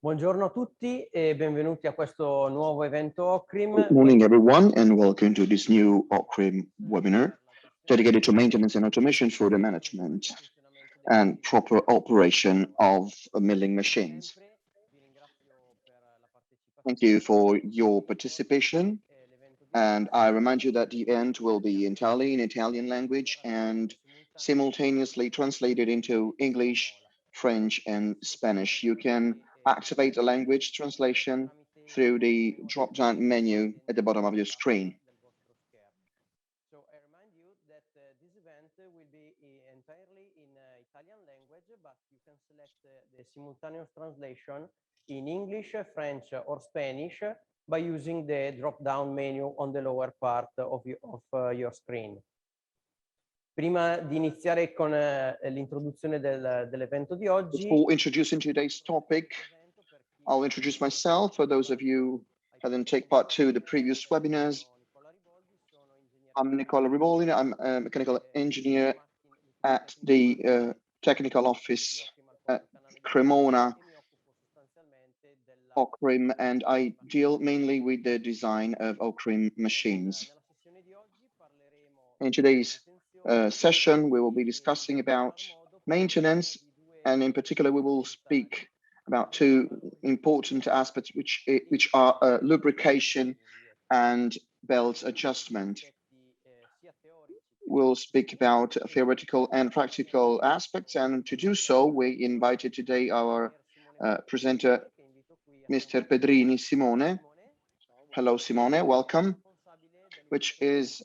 Buongiorno a tutti e benvenuti a questo nuovo evento Ocrim. Good morning, everyone, and welcome to this new Ocrim webinar dedicated to maintenance and automation for the management and proper operation of milling machines. Thank you for your participation, and I remind you that the event will be entirely in Italian language and simultaneously translated into English, French, and Spanish. You can activate the language translation through the drop-down menu at the bottom of your screen. So I remind you that this event will be entirely in Italian language, but you can select the simultaneous translation in English, French, or Spanish by using the drop-down menu on the lower part of your screen. Prima di iniziare con l'introduzione dell'evento di oggi, Before introducing today's topic, I'll introduce myself for those of you who didn't take part to the previous webinars. I'm Nicola Ribolli. I'm a mechanical engineer at the technical office at Cremona, Ocrim, and I deal mainly with the design of Ocrim machines. In today's session, we will be discussing about maintenance, and in particular, we will speak about two important aspects, which are lubrication and belt adjustment. We'll speak about theoretical and practical aspects, and to do so, we invited today our presenter, Mr. Pedrini Simone. Hello, Simone, welcome, which is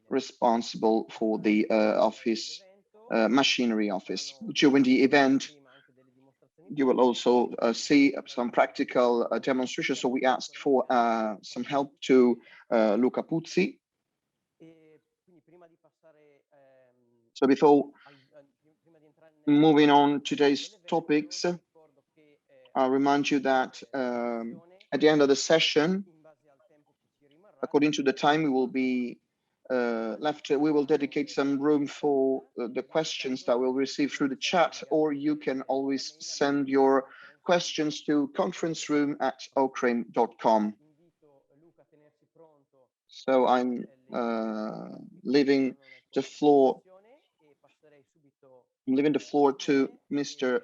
responsible for the office, machinery office. During the event, you will also see some practical demonstrations. So we asked for some help to Luca Puzzi. So before moving on today's topics, I'll remind you that at the end of the session, according to the time we will be left, we will dedicate some room for the questions that we'll receive through the chat, or you can always send your questions to conferenceroom@ocrim.com. So I'm leaving the floor to Mr.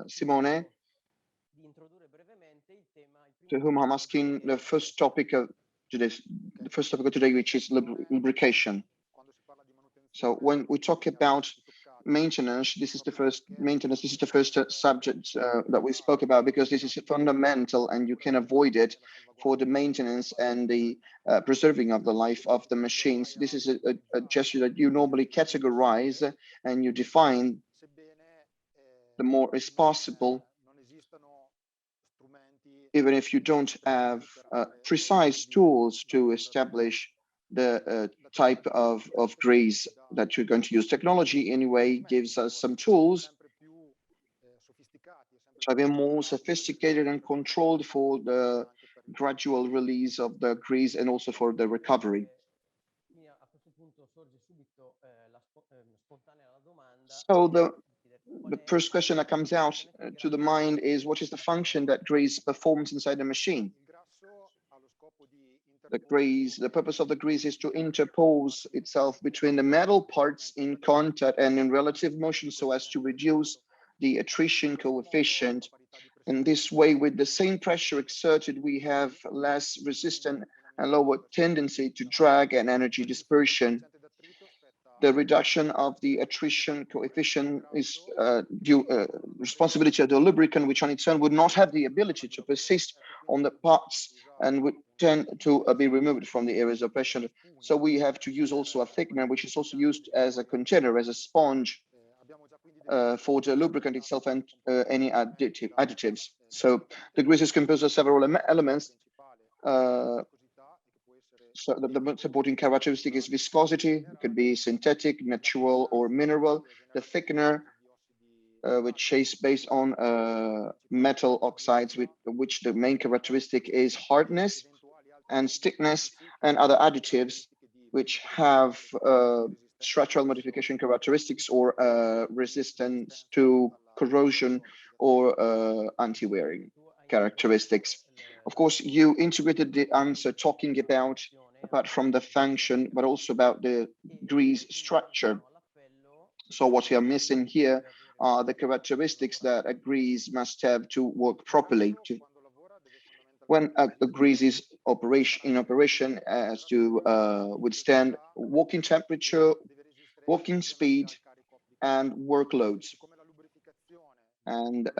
Simone, to whom I'm asking the first topic of today, which is lubrication. So when we talk about maintenance, this is the first subject that we spoke about, because this is fundamental and you can avoid it for the maintenance and the preserving of the life of the machines. This is a gesture that you normally categorize and you define the more is possible, even if you don't have precise tools to establish the type of grease that you're going to use. Technology, anyway, gives us some tools to be more sophisticated and controlled for the gradual release of the grease and also for the recovery. So the first question that comes out to the mind is, what is the function that grease performs inside the machine? The purpose of the grease is to interpose itself between the metal parts in contact and in relative motion so as to reduce the attrition coefficient. In this way, with the same pressure exerted, we have less resistance and lower tendency to drag and energy dispersion. The reduction of the attrition coefficient is due responsibility of the lubricant, which on its own would not have the ability to persist on the parts and would tend to be removed from the areas of pressure. So we have to use also a thickener, which is also used as a container, as a sponge for the lubricant itself and any additives. So the grease is composed of several elements. So the supporting characteristic is viscosity. It could be synthetic, natural, or mineral. The thickener, which is based on metal oxides, which the main characteristic is hardness and stiffness, and other additives which have structural modification characteristics or resistance to corrosion or anti-wearing. characteristics. Of course, you integrated the answer talking about, apart from the function, but also about the grease structure. So what you're missing here are the characteristics that a grease must have to work properly. When a grease is in operation, as to withstand working temperature, working speed, and workloads. And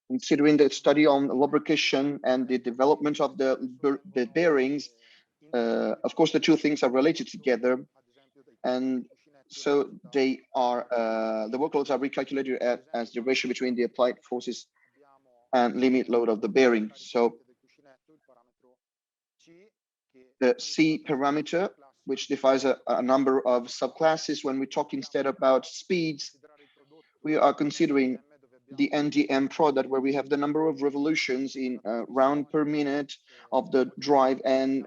considering the study on lubrication and the development of the bearings, of course, the two things are related together, and so they are the workloads are recalculated as the ratio between the applied forces and limit load of the bearing. So the C parameter, which defines a number of subclasses. When we talk instead about speeds, we are considering the NDM product, where we have the number of revolutions in round per minute of the drive and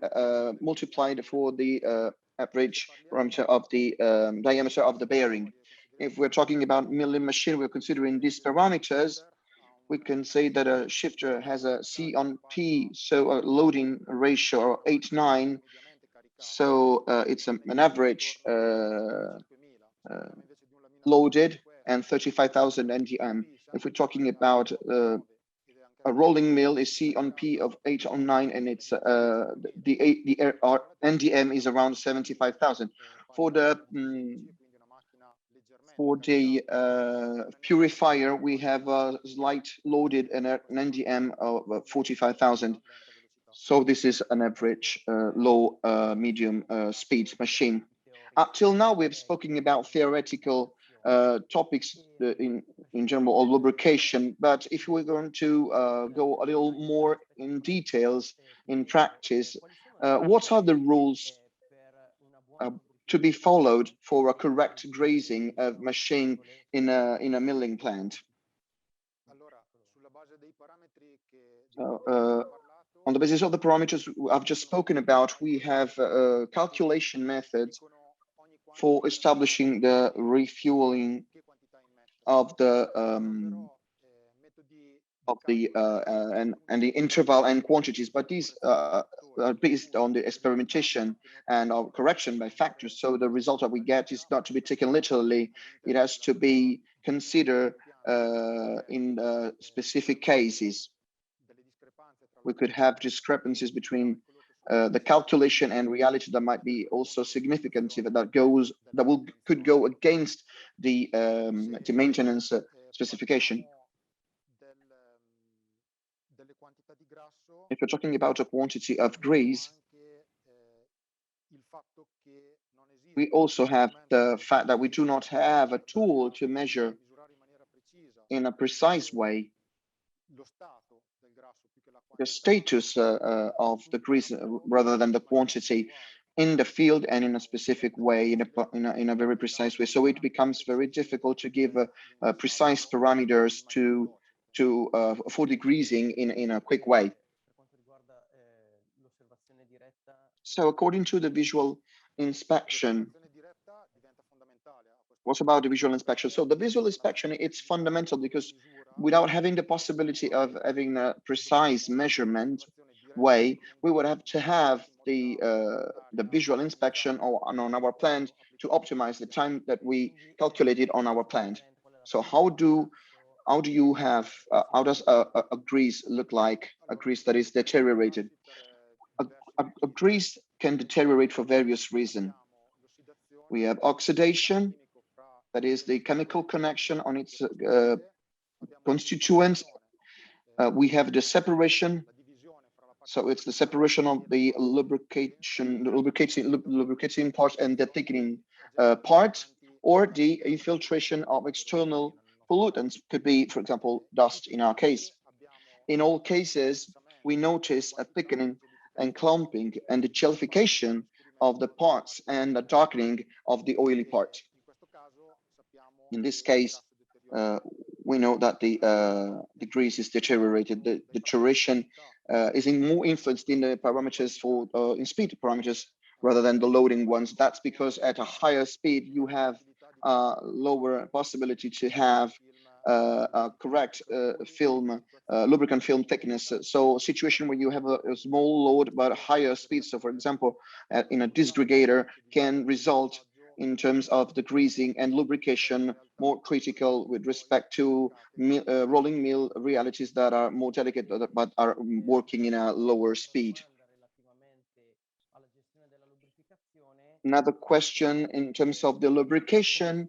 multiplied for the average parameter of the diameter of the bearing. If we're talking about milling machine, we're considering these parameters. We can say that a shifter has a C on P, so a loading ratio of 8-9. So it's an average loaded and 35,000 NDM. If we're talking about a rolling mill, is C on P of 8 on 9, and it's the NDM is around 75,000. For the purifier, we have a slight loaded and an NDM of 45,000. So this is an average low medium speed machine. Up till now, we've spoken about theoretical topics in general, or lubrication. But if we're going to go a little more in details in practice, what are the rules to be followed for a correct grazing of machine in a milling plant? On the basis of the parameters I've just spoken about, we have calculation methods for establishing the refueling of the and the interval and quantities, but these are based on the experimentation and correction by factors. So the result that we get is not to be taken literally. It has to be considered in specific cases. We could have discrepancies between the calculation and reality that might be also significant, if could go against the maintenance specification. If you're talking about a quantity of grease, we also have the fact that we do not have a tool to measure in a precise way the status of the grease rather than the quantity in the field and in a specific way, in a very precise way. So it becomes very difficult to give precise parameters for degreasing in a quick way. So according to the visual inspection, what about the visual inspection? So the visual inspection, it's fundamental, because without having the possibility of having a precise measurement way, we would have to have the visual inspection on our plant to optimize the time that we calculated on our plant. So how does a grease look like, a grease that is deteriorated? A grease can deteriorate for various reasons. We have oxidation, that is the chemical connection on its constituents. We have the separation, so it's the separation of the lubricating part and the thickening part, or the infiltration of external pollutants. Could be, for example, dust in our case. In all cases, we notice a thickening and clumping and the jellification of the parts and the darkening of the oily part. In this case, we know that the grease is deteriorated. The deterioration is more influenced in the parameters in speed parameters rather than the loading ones. That's because at a higher speed, you have lower possibility to have correct film lubricant film thickness. So a situation where you have a small load but higher speed. So for example, in a disgregator can result in terms of the greasing and lubrication more critical with respect to rolling mill realities that are more delicate but are working in a lower speed. Another question in terms of the lubrication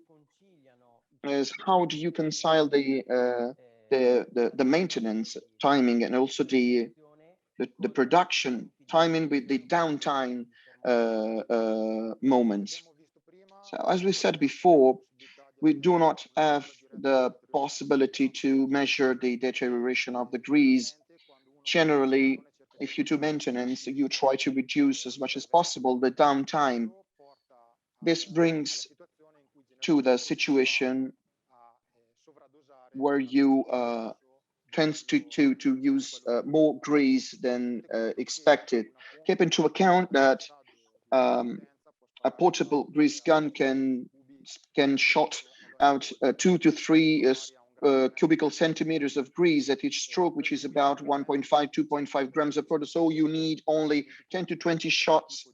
is how do you concile the maintenance timing and also the production timing with the downtime moments. So as we said before, we do not have the possibility to measure the deterioration of the grease. Generally, if you do maintenance, you try to reduce as much as possible the downtime. This brings to the situation where you tends to use more grease than expected. Keep into account that um, a portable grease gun can shot out 2 to 3 cubical centimeters of grease at each stroke, which is about 1.5, 2.5 grams of product. So you need only 10 to 20 shots,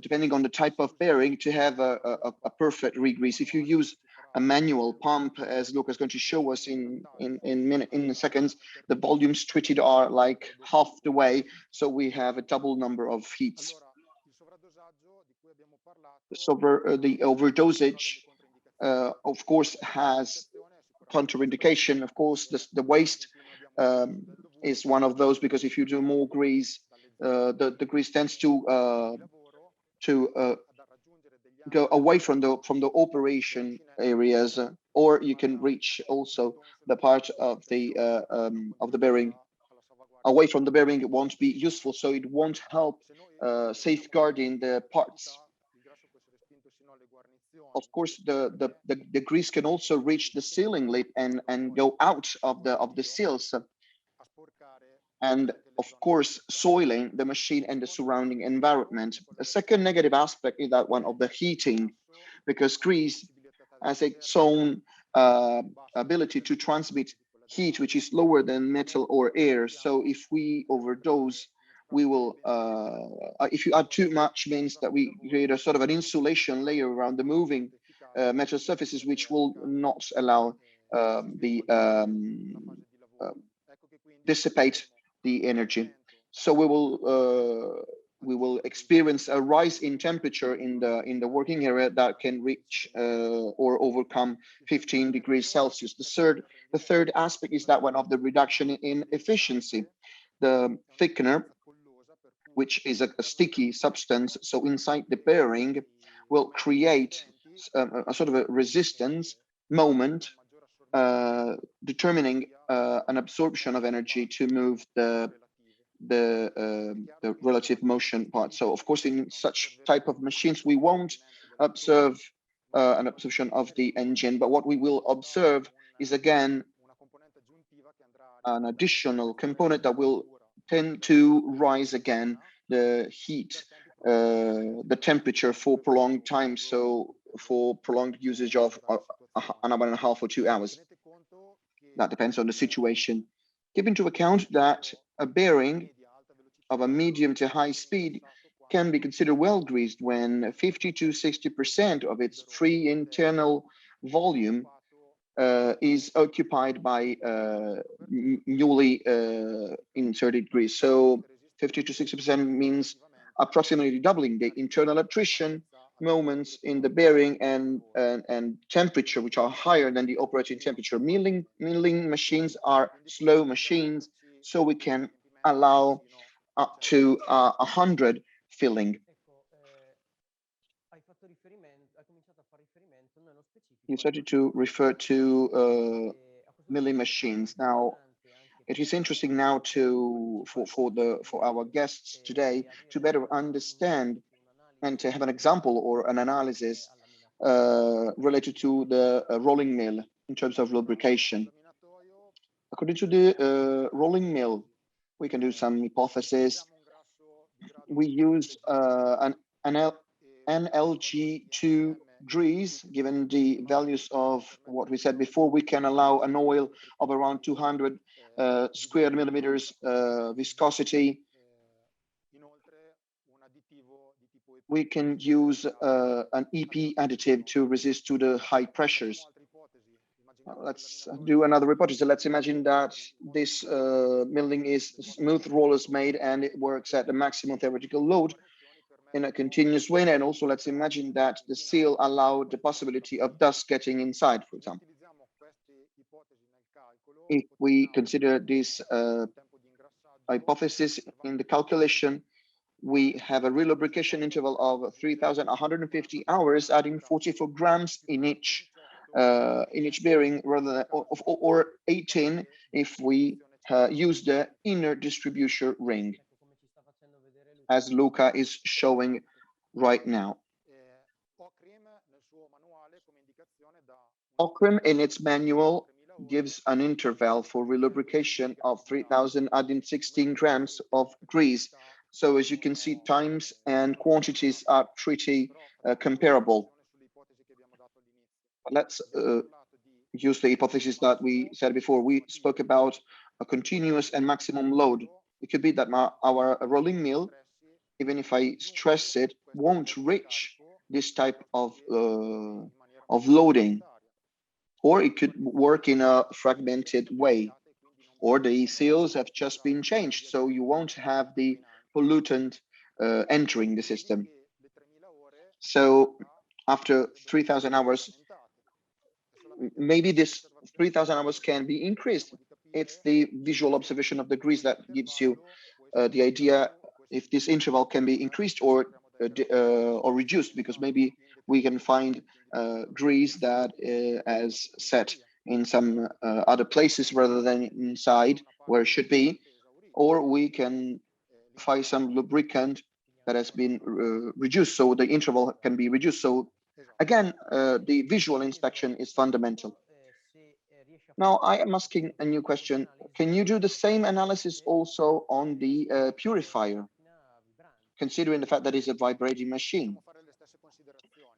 depending on the type of bearing, to have a perfect regrease. If you use a manual pump, as Luca is going to show us in seconds, the volumes treated are like half the way, so we have a double number of heats. So the overdosage, of course, has contraindication. Of course, the waste is one of those, because if you do more grease, the grease tends to go away from the operation areas, or you can reach also the part of the bearing away from the bearing. It won't be useful, so it won't help safeguarding the parts. Of course, the grease can also reach the sealing lip and go out of the seals, and of course soiling the machine and the surrounding environment. A second negative aspect is that one of the heating, because grease has its own ability to transmit heat, which is lower than metal or air. So if we overdose, we will, if you add too much, means that we create a sort of an insulation layer around the moving metal surfaces, which will not allow the dissipate the energy. So we will experience a rise in temperature in the working area that can reach or overcome 15 degrees Celsius. The third aspect is that one of the reduction in efficiency. The thickener, which is a sticky substance, so inside the bearing, will create a sort of a resistance moment, determining an absorption of energy to move the relative motion part. So of course, in such type of machines, we won't observe an absorption of the engine, but what we will observe is again an additional component that will tend to rise again the heat, the temperature for prolonged time. So for prolonged usage of an hour and a half or 2 hours. That depends on the situation. Keep into account that a bearing of a medium to high speed can be considered well greased when 50 to 60% of its free internal volume is occupied by newly inserted grease. So 50 to 60% means approximately doubling the internal attrition moments in the bearing and temperature, which are higher than the operating temperature. Milling machines are slow machines, so we can allow up to 100 filling. You started to refer to milling machines. Now, it is interesting now for our guests today to better understand and to have an example or an analysis related to the rolling mill in terms of lubrication. According to the rolling mill, we can do some hypothesis. We use an NLG2 grease, given the values of what we said before, we can allow an oil of around 200 square millimeters viscosity. We can use an EP additive to resist to the high pressures. Let's do another hypothesis. Let's imagine that this milling is smooth rollers made and it works at the maximum theoretical load in a continuous way. And also let's imagine that the seal allowed the possibility of dust getting inside, for example. If we consider this hypothesis in the calculation, we have a relubrication interval of 3,150 hours, adding 44 grams in each bearing, rather than or 18 if we use the inner distribution ring, as Luca is showing right now. Ocrim in its manual gives an interval for relubrication of 3,000 adding 16 grams of grease. So as you can see, times and quantities are pretty comparable. Let's use the hypothesis that we said before. We spoke about a continuous and maximum load. It could be that our rolling mill, even if I stress it, won't reach this type of loading, or it could work in a fragmented way, or the seals have just been changed, so you won't have the pollutant entering the system. So after 3,000 hours, maybe this 3,000 hours can be increased. It's the visual observation of the grease that gives you the idea if this interval can be increased or reduced, because maybe we can find grease that as set in some other places rather than inside where it should be, or we can find some lubricant that has been reduced, so the interval can be reduced. So again, the visual inspection is fundamental. Now I am asking a new question. Can you do the same analysis also on the purifier, considering the fact that it's a vibrating machine?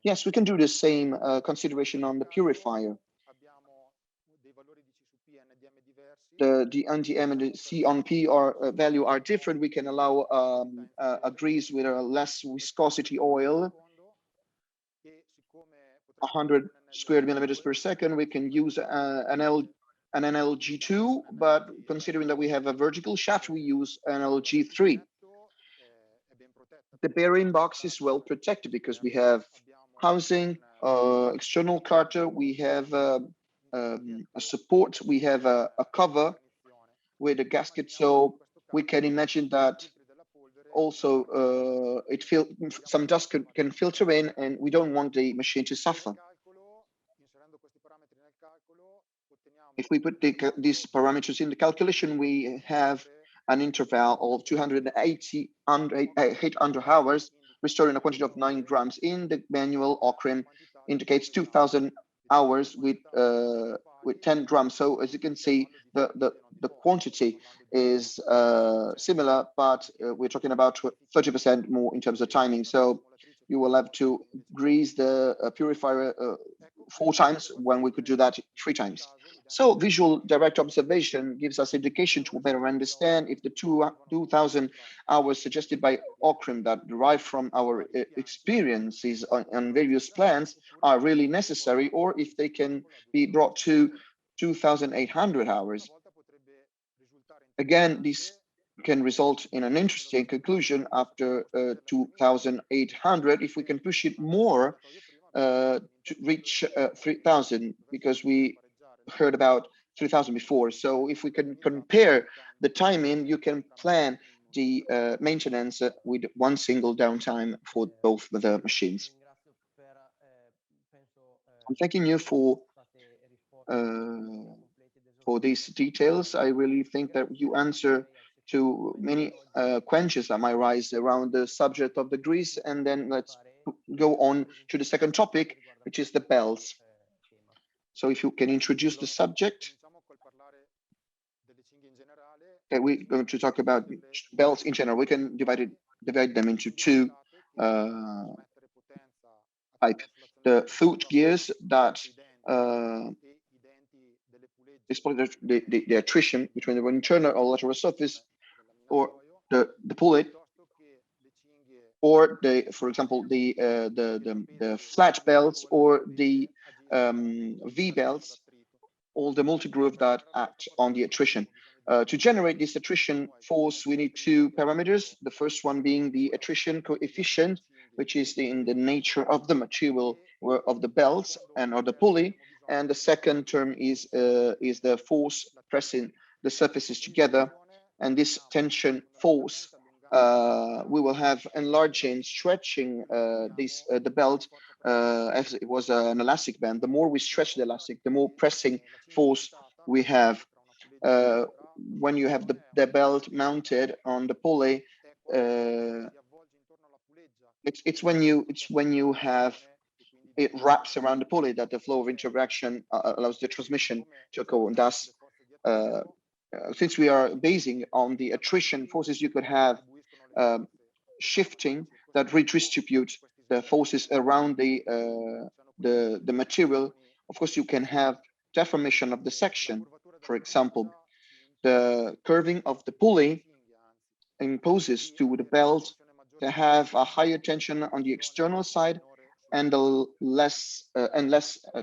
Yes, we can do the same consideration on the purifier. The NDM and the C on P value are different. We can allow a grease with a less viscosity oil, 100 square millimeters per second. We can use an NLG2, but considering that we have a vertical shaft, we use NLG3. The bearing box is well protected because we have housing, external carter, we have a support, we have a cover with a gasket, so we can imagine that also some dust can filter in, and we don't want the machine to suffer. If we put these parameters in the calculation, we have an interval of 280 800 hours, restoring a quantity of 9 grams. In the manual, Ocrim indicates 2,000 hours with 10 grams. So as you can see, the quantity is similar, but we're talking about 30% more in terms of timing. So you will have to grease the purifier 4 times when we could do that 3 times. So visual direct observation gives us indication to better understand if the 2,000 hours suggested by Ocrim that derive from our experiences on various plants are really necessary, or if they can be brought to 2,800 hours. Again, this can result in an interesting conclusion after 2,800 if we can push it more to reach 3,000, because we heard about 3,000 before. So if we can compare the timing, you can plan the maintenance with one single downtime for both the machines. I'm thanking you for these details. I really think that you answer to many questions that might rise around the subject of the grease. And then let's go on to the second topic, which is the bells. So if you can introduce the subject. Okay, we're going to talk about bells in general. We can divide them into 2 types. the foot gears that display the attrition between the internal or lateral surface, or the pulley, or for example, the flat belts or the V belts, all the multi-groove that act on the attrition. To generate this attrition force, we need two parameters. The first one being the attrition coefficient, which is in the nature of the material of the belts and or the pulley. And the second term is the force pressing the surfaces together. And this tension force, we will have enlarging, stretching the belt as it was an elastic band. The more we stretch the elastic, the more pressing force we have. When you have the belt mounted on the pulley, it's when you have it wraps around the pulley that the flow of interaction allows the transmission to occur. And thus, since we are basing on the attrition forces, you could have shifting that redistribute the forces around the material. Of course, you can have deformation of the section. For example, the curving of the pulley imposes to the belt to have a higher tension on the external side and less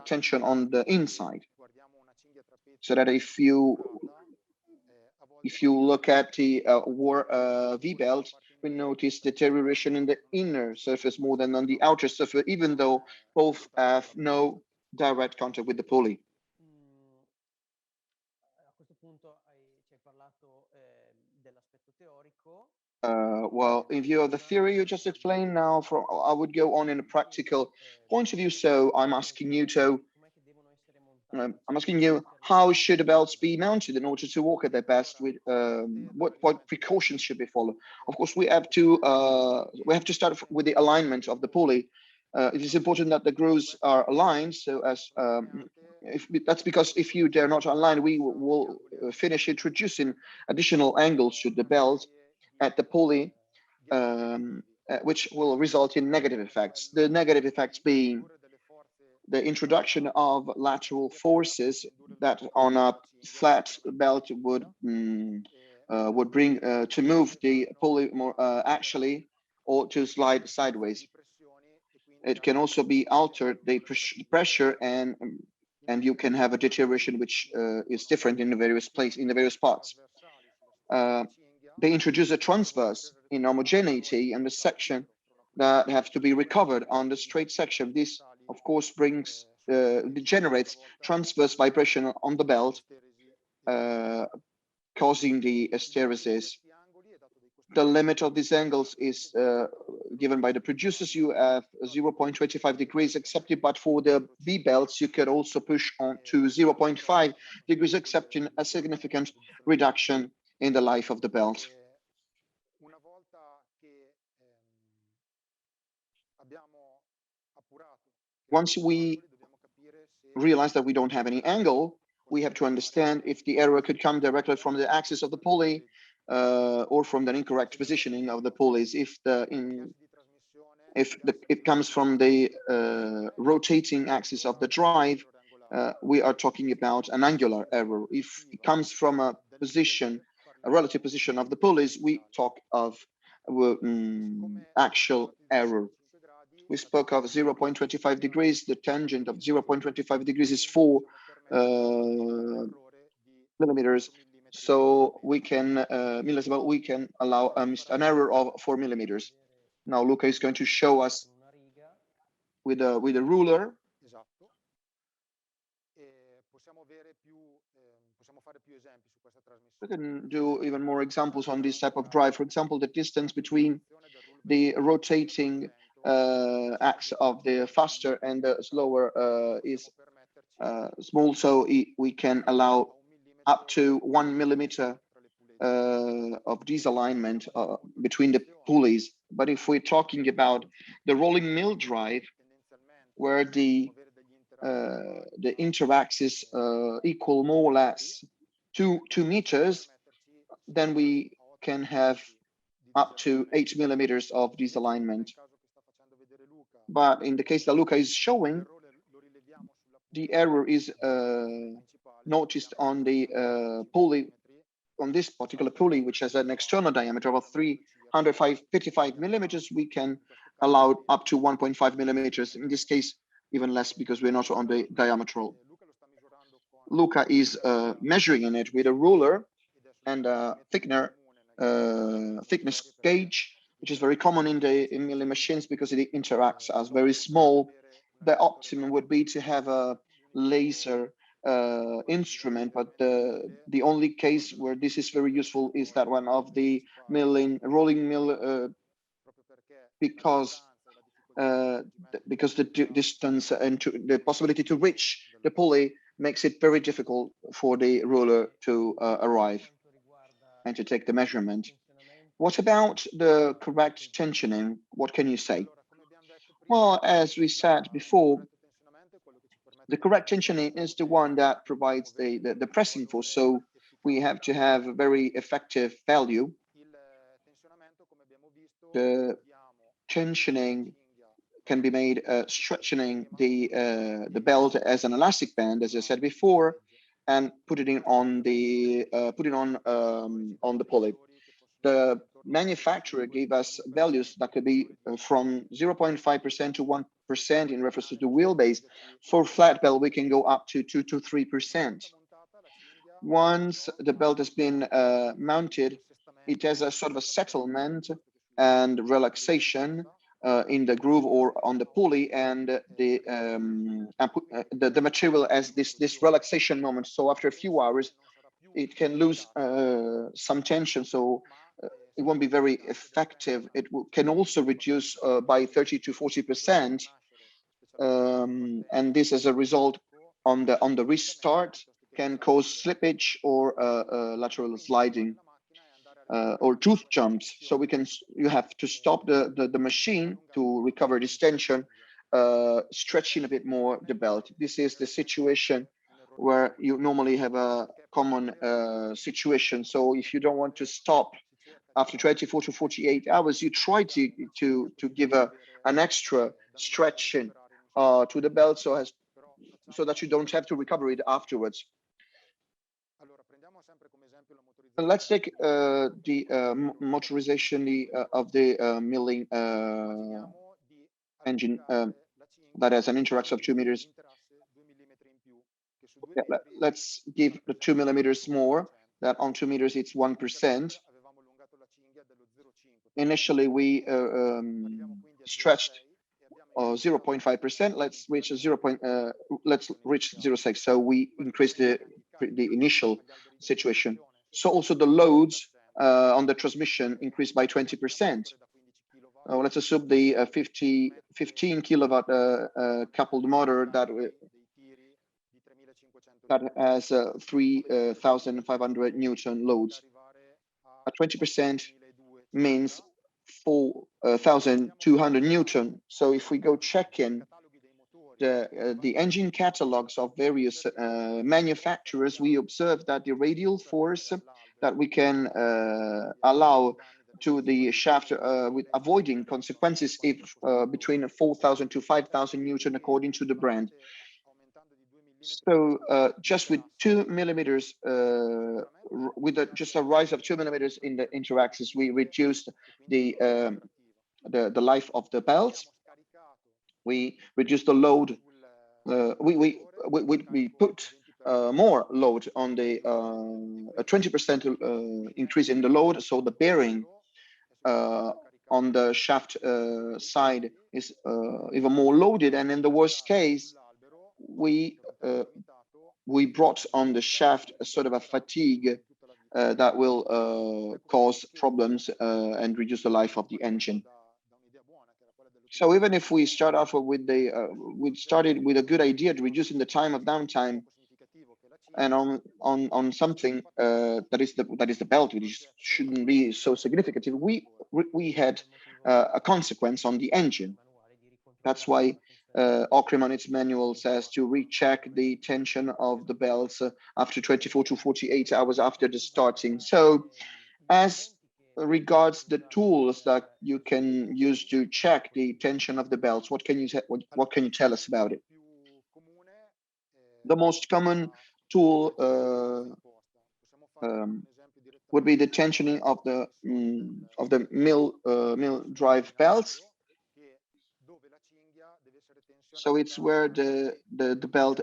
tension on the inside. So that if you look at the V belt, we notice deterioration in the inner surface more than on the outer surface, even though both have no direct contact with the pulley. Well, in view of the theory you just explained, now I would go on in a practical point of view. So I'm asking you, how should the belts be mounted in order to work at their best? With what precautions should be followed? Of course, we have to start with the alignment of the pulley. It is important that the grooves are aligned. So as that's because if they're not aligned, we will finish introducing additional angles to the belt at the pulley, which will result in negative effects. The negative effects being the introduction of lateral forces that on a flat belt would bring to move the pulley more actually, or to slide sideways. It can also be altered the pressure, and you can have a deterioration which is different in the various parts. They introduce a transverse inhomogeneity in the section that have to be recovered on the straight section. This, of course, generates transverse vibration on the belt, causing the hysteresis. The limit of these angles is given by the producers. You have 0.25 degrees accepted, but for the V belts, you could also push on to 0.5 degrees, accepting a significant reduction in the life of the belt. Once we realize that we don't have any angle, we have to understand if the error could come directly from the axis of the pulley or from the incorrect positioning of the pulleys. If it comes from the rotating axis of the drive, we are talking about an angular error. If it comes from a relative position of the pulleys, we talk of actual error. We spoke of 0.25 degrees. The tangent of 0.25 degrees is 4 millimeters. So we can allow an error of 4 millimeters. Now Luca is going to show us with a ruler. We can do even more examples on this type of drive. For example, the distance between the rotating axis of the faster and the slower is small, so we can allow up to 1 millimeter of disalignment between the pulleys. But if we're talking about the rolling mill drive, where the interaxis equal more or less 2 meters, then we can have up to 8 millimeters of disalignment. But in the case that Luca is showing, the error is noticed on the pulley, on this particular pulley, which has an external diameter of 355 millimeters. We can allow up to 1.5 millimeters. In this case, even less, because we're not on the diametral. Luca is measuring in it with a ruler and a thickness gauge, which is very common in the milling machines because it interacts as very small. The optimum would be to have a laser instrument, but the only case where this is very useful is that one of the rolling mill, because the distance and the possibility to reach the pulley makes it very difficult for the ruler to arrive and to take the measurement. What about the correct tensioning? What can you say? Well, as we said before, the correct tensioning is the one that provides the pressing force. So we have to have a very effective value. The tensioning can be made stretching the belt as an elastic band, as I said before, and put it on the pulley. The manufacturer gave us values that could be from 0.5% to 1% in reference to the wheelbase. For flat belt, we can go up to 2 to 3%. Once the belt has been mounted, it has a sort of a settlement and relaxation in the groove or on the pulley, and the material has this relaxation moment. So after a few hours, it can lose some tension. So it won't be very effective. It can also reduce by 30 to 40%, and this as a result on the restart can cause slippage or lateral sliding or tooth jumps. So you have to stop the machine to recover this tension, stretching a bit more the belt. This is the situation where you normally have a common situation. So if you don't want to stop after 24 to 48 hours, you try to give an extra stretching to the belt so that you don't have to recover it afterwards. Let's take the motorization of the milling engine that has an interax of 2 meters. Yeah, let's give the 2 millimeters more. That on 2 meters it's 1%. Initially we stretched 0.5%. Let's reach 0.6. So we increased the initial situation. So also the loads on the transmission increased by 20%. Let's assume the 15 kilowatt coupled motor that has 3,500 Newton loads. At 20% means 4,200 Newton. So if we go check in the engine catalogs of various manufacturers, we observe that the radial force that we can allow to the shaft with avoiding consequences if between 4,000 to 5,000 Newton according to the brand. So just with 2 millimeters, with just a rise of 2 millimeters in the interaxis, we reduced the life of the belt. We reduced the load. We put more load on the 20% increase in the load. So the bearing on the shaft side is even more loaded. And in the worst case, we brought on the shaft a sort of a fatigue that will cause problems and reduce the life of the engine. So even if we start off with we started with a good idea to reducing the time of downtime, and on something that is the belt, which shouldn't be so significant, we had a consequence on the engine. That's why Ocrim on its manual says to recheck the tension of the belts after 24 to 48 hours after the starting. So as regards the tools that you can use to check the tension of the belts, what can you tell us about it? The most common tool would be the tensioning of the mill drive belts. So it's where the belt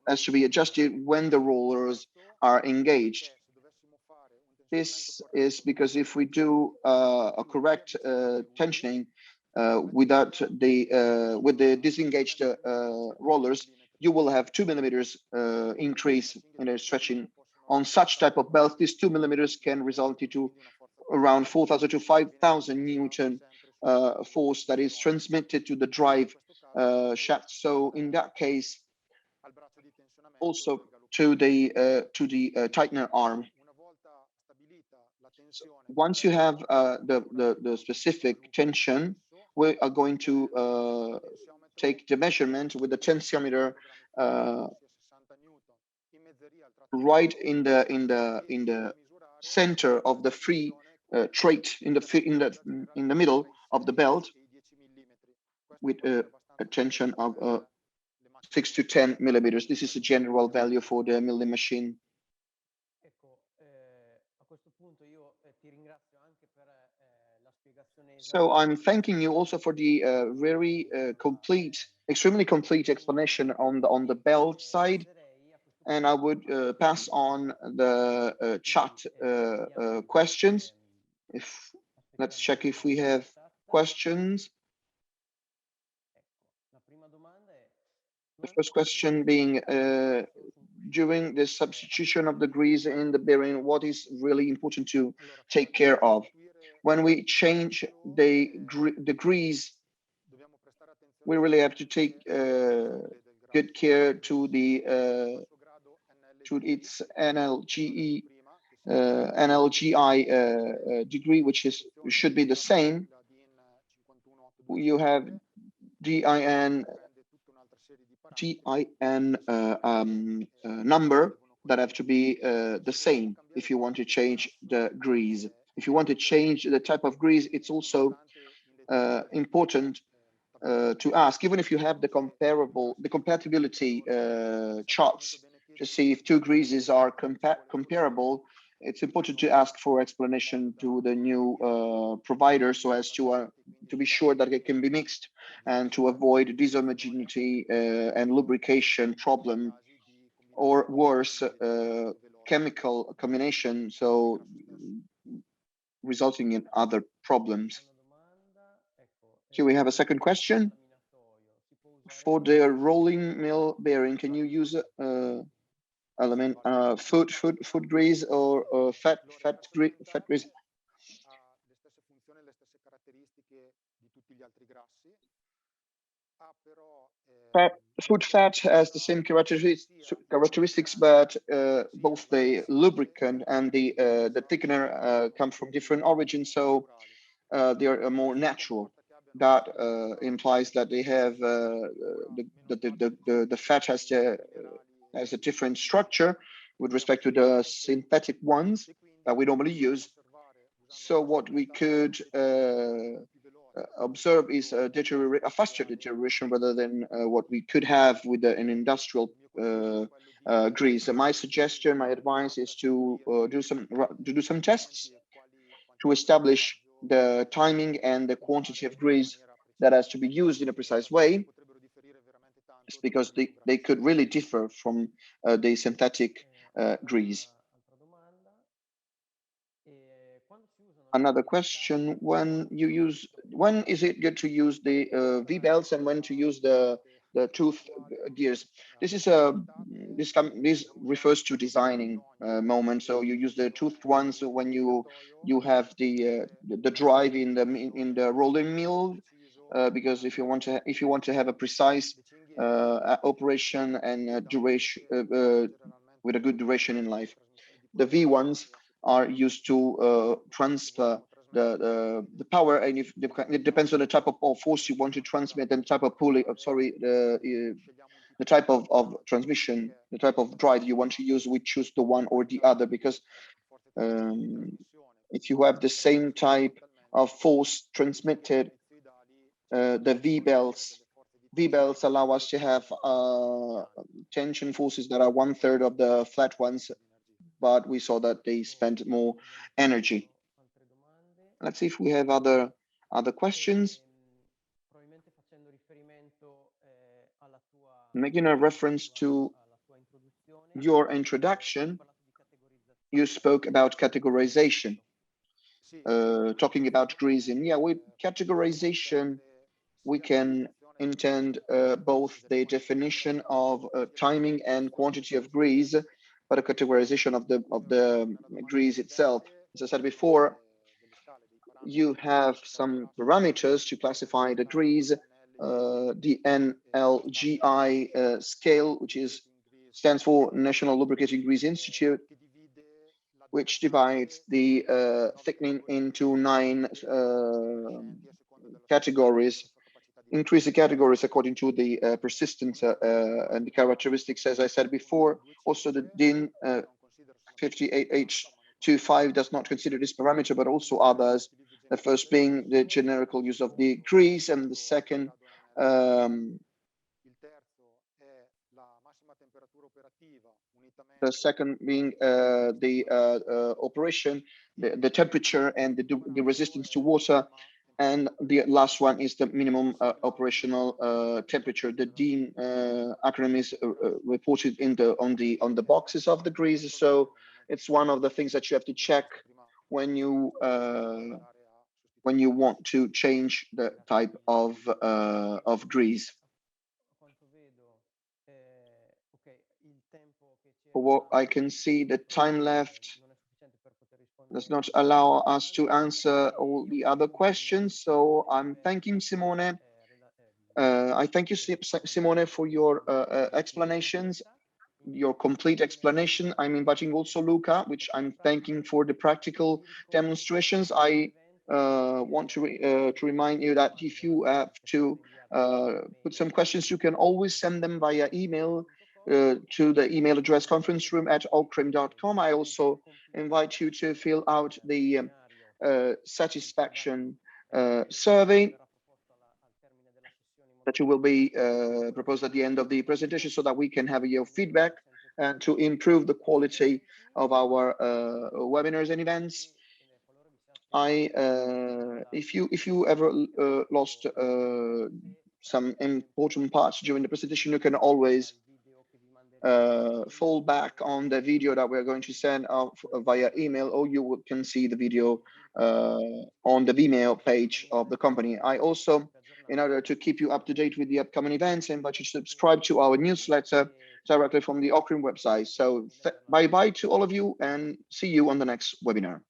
has to be adjusted when the rollers are engaged. This is because if we do a correct tensioning without with the disengaged rollers, you will have 2 millimeters increase in the stretching. On such type of belts, these 2 millimeters can result into around 4,000 to 5,000 Newton force that is transmitted to the drive shaft. So in that case, also to the tightener arm. So once you have the specific tension, we are going to take the measurement with the tensiometer right in the center of the free trait in the middle of the belt with a tension of 6 to 10 millimeters. This is a general value for the milling machine. So I'm thanking you also for the very complete, extremely complete explanation on the belt side. And I would pass on the chat questions. If let's check if we have questions. The first question being during the substitution of the grease in the bearing, what is really important to take care of? When we change the grease, we really have to take good care to its NLGI degree, which should be the same. You have GIN number that have to be the same if you want to change the grease. If you want to change the type of grease, it's also important to ask, even if you have the compatibility charts to see if two greases are comparable. It's important to ask for explanation to the new provider so as to be sure that it can be mixed and to avoid dishomogeneity and lubrication problem, or worse, chemical combination, so resulting in other problems. Here we have a second question. For the rolling mill bearing, can you use food grease or fat grease? Food fat has the same characteristics, but both the lubricant and the thickener come from different origins, so they are more natural. That implies that they have the fat has a different structure with respect to the synthetic ones that we normally use. So what we could observe is a faster deterioration rather than what we could have with an industrial grease. My suggestion, my advice is to do some tests to establish the timing and the quantity of grease that has to be used in a precise way. It's because they could really differ from the synthetic grease. Another question: when is it good to use the V belts and when to use the tooth gears? This refers to designing moment. So you use the toothed ones when you have the drive in the rolling mill, because if you want to have a precise operation and duration with a good duration in life, the V ones are used to transfer the power, and if it depends on the type of force you want to transmit and type of pulley. The type of transmission, the type of drive you want to use. We choose the one or the other because if you have the same type of force transmitted, the V belts allow us to have tension forces that are 1/3 of the flat ones, but we saw that they spent more energy. Let's see if we have other questions. Making a reference to your introduction, you spoke about categorization, talking about greasing. Yeah, with categorization, we can intend both the definition of timing and quantity of grease, but a categorization of the grease itself. As I said before, you have some parameters to classify the grease, the NLGI scale, which stands for National Lubricating Grease Institute, which divides the thickening into 9 categories. Increase the categories according to the persistence and the characteristics, as I said before. Also, the DIN 58H25 does not consider this parameter, but also others. The first being the generical use of the grease, and the second being the operation, the temperature and the resistance to water, and the last one is the minimum operational temperature. The DIN acronym is reported on the boxes of the grease, so it's one of the things that you have to check when you want to change the type of grease. For what I can see, the time left does not allow us to answer all the other questions. So I'm thanking Simone. I thank you, Simone, for your explanations, your complete explanation. I'm inviting also Luca, which I'm thanking for the practical demonstrations. I want to remind you that if you have to put some questions, you can always send them via email to the email address conferencesroom@ocrim.com. I also invite you to fill out the satisfaction survey that you will be proposed at the end of the presentation, so that we can have your feedback and to improve the quality of our webinars and events. If you ever lost some important parts during the presentation, you can always fall back on the video that we're going to send out via email, or you can see the video on the Vimeo page of the company. I also, in order to keep you up to date with the upcoming events, I invite you to subscribe to our newsletter directly from the Ocrim website. So bye-bye to all of you, and see you on the next webinar.